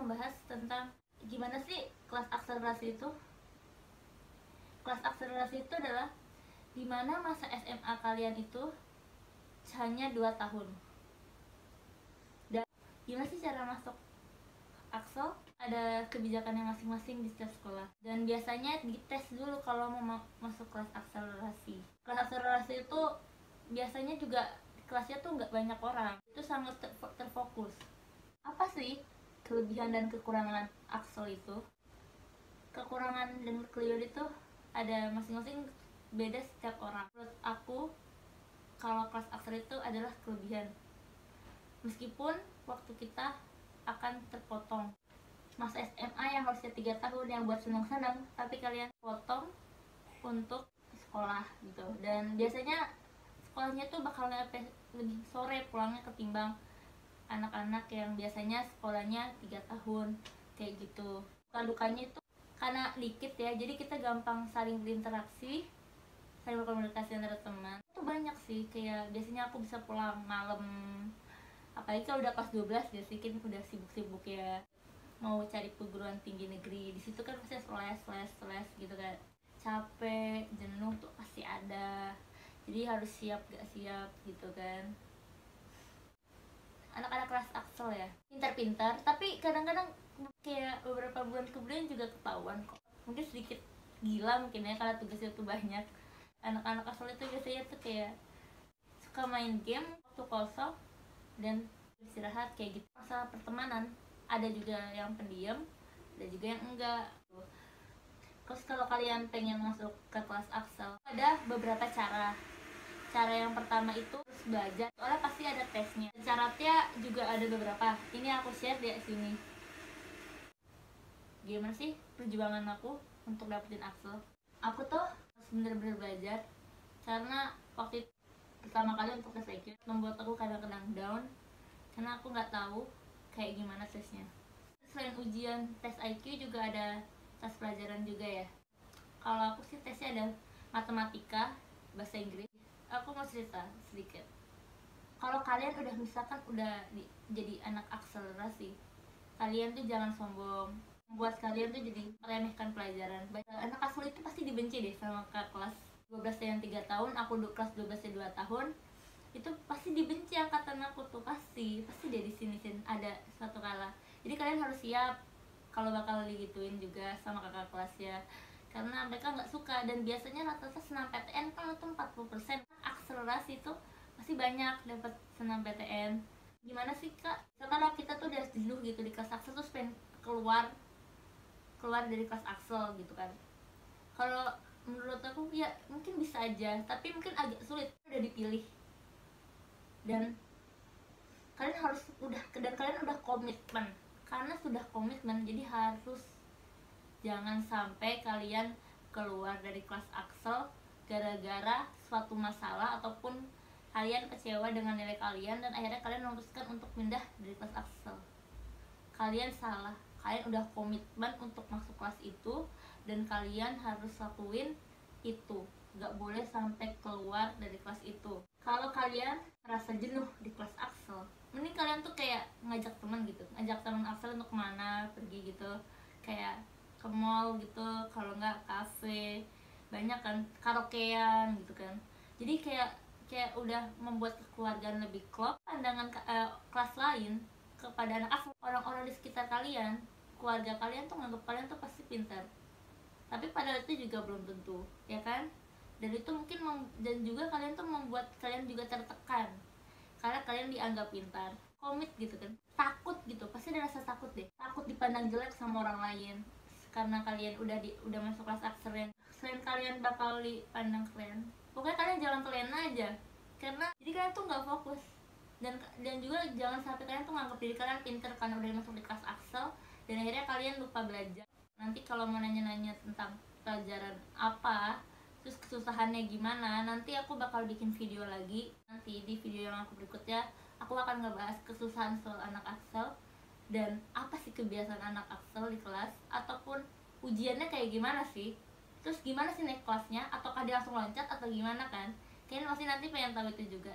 membahas tentang gimana sih kelas akselerasi itu. Kelas akselerasi itu adalah dimana masa SMA kalian itu hanya 2 tahun. Dan gimana sih cara masuk Aksel? Ada kebijakannya masing-masing di setiap sekolah. Dan biasanya dites dulu kalau mau masuk kelas akselerasi. Kelas akselerasi itu biasanya juga kelasnya tuh nggak banyak orang. Itu sangat terfokus. Apa sih kelebihan dan kekurangan Aksel itu? Kekurangan dan kelebihan itu ada masing-masing beda setiap orang. Menurut aku, kalau kelas Aksel itu adalah kelebihan. Meskipun waktu kita akan terpotong. Masa SMA yang harusnya 3 tahun yang buat senang-senang, tapi kalian potong untuk sekolah gitu. Dan biasanya sekolahnya tuh bakal lebih sore pulangnya ketimbang anak-anak yang biasanya sekolahnya 3 tahun kayak gitu. Dukanya itu karena dikit ya, jadi kita gampang saling berinteraksi, saling berkomunikasi antara teman. Itu banyak sih, kayak biasanya aku bisa pulang malam, apalagi kalau udah pas 12 biasanya kan udah sibuk-sibuk ya, mau cari perguruan tinggi negeri. Di situ kan pasti les gitu kan, capek jenuh tuh pasti ada, jadi harus siap gak siap gitu kan. Anak-anak kelas Aksel ya pintar-pintar, tapi kadang-kadang kayak beberapa bulan kemudian juga ketahuan kok, mungkin sedikit gila mungkin ya, karena tugasnya tuh banyak. Anak-anak Aksel itu biasanya tuh kayak suka main game waktu kosong dan istirahat kayak gitu. Masa pertemanan ada juga yang pendiam, ada juga yang enggak. Terus kalau kalian pengen masuk ke kelas Aksel, ada beberapa cara. Cara yang pertama itu harus belajar, soalnya pasti ada tesnya. Syaratnya juga ada beberapa. Ini aku share di sini. Gimana sih perjuangan aku untuk dapetin Aksel? Aku tuh harus bener-bener belajar, karena waktu itu pertama kali untuk tes IQ membuat aku kadang-kadang down, karena aku nggak tahu kayak gimana tesnya. Selain ujian tes IQ juga ada tes pelajaran juga ya. Kalau aku sih tesnya ada matematika, bahasa Inggris. Aku mau cerita sedikit. Kalau kalian udah misalkan jadi anak akselerasi, kalian tuh jangan sombong. Buat kalian tuh jadi meremehkan pelajaran. Anak Aksel itu pasti dibenci deh sama kakak kelas 12 yang 3 tahun, aku kelas 12 yang 2 tahun. Itu pasti dibenci angkatan aku tuh, pasti deh di sini ada suatu kala. Jadi kalian harus siap kalau bakal digituin juga sama kakak kelas ya, karena mereka nggak suka. Dan biasanya rata-rata senam PTN kan itu 40%. Akselerasi tuh pasti banyak dapat senam PTN. Gimana sih kak, kalau kita tuh udah jenuh gitu di kelas Aksel, terus pengen keluar dari kelas Aksel gitu kan. Kalau menurut aku ya mungkin bisa aja, tapi mungkin agak sulit. Udah dipilih dan kalian udah komitmen. Karena sudah komitmen, jadi harus jangan sampai kalian keluar dari kelas Aksel gara-gara suatu masalah, ataupun kalian kecewa dengan nilai kalian dan akhirnya kalian memutuskan untuk pindah dari kelas Aksel. Kalian salah. Kalian udah komitmen untuk masuk kelas itu dan kalian harus lakuin itu. Gak boleh sampai keluar dari kelas itu. Kalau kalian merasa jenuh di kelas Aksel, mending kalian tuh kayak ngajak teman gitu, ngajak teman Aksel untuk kemana, pergi gitu, kayak ke mall gitu, kalau nggak kafe, banyak kan, karaokean gitu kan. Jadi kayak udah membuat kekeluargaan lebih klop. Pandangan kelas lain kepada anak Aksel, orang-orang di sekitar kalian, keluarga kalian tuh nganggap kalian tuh pasti pintar, tapi padahal itu juga belum tentu ya kan. Dan itu mungkin dan juga kalian tuh membuat kalian juga tertekan karena kalian dianggap pintar, komit gitu kan, takut gitu, pasti ada rasa takut deh, takut dipandang jelek sama orang lain karena kalian udah masuk kelas Aksel. Selain kalian bakal dipandang keren, pokoknya kalian jangan kalian aja, karena jadi kalian tuh nggak fokus. Dan juga jangan sampai kalian tuh nganggap diri kalian pintar karena udah masuk di kelas Aksel dan akhirnya kalian lupa belajar. Nanti kalau mau nanya-nanya tentang pelajaran apa, terus kesusahannya gimana, nanti aku bakal bikin video lagi. Nanti di video yang aku berikutnya aku akan ngebahas kesusahan soal anak Aksel dan apa sih kebiasaan anak Aksel di kelas, ataupun ujiannya kayak gimana sih, terus gimana sih naik kelasnya, ataukah dia langsung loncat atau gimana kan. Kalian pasti nanti pengen tahu itu juga.